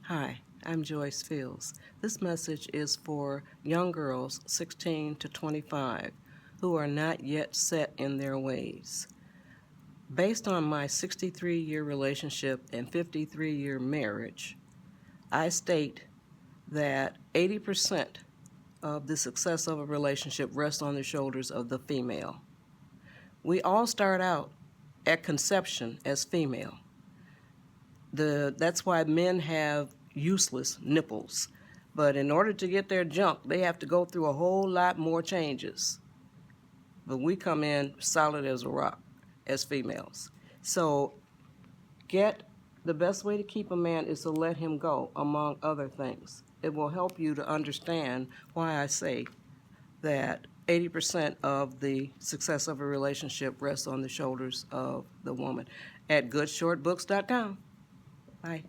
Hi, I'm Joyce Fields. This message is for young girls 16 to 25 who are not yet set in their ways. Based on my 63-year relationship and 53-year marriage, I state that 80% of the success of a relationship rests on the shoulders of the female. We all start out at conception as female. That's why men have useless nipples. But in order to get their junk, they have to go through a whole lot more changes. But we come in solid as a rock as females. So the best way to keep a man is to let him go, among other things. It will help you to understand why I say that 80% of the success of a relationship rests on the shoulders of the woman. At goodshortbooks.com. Bye.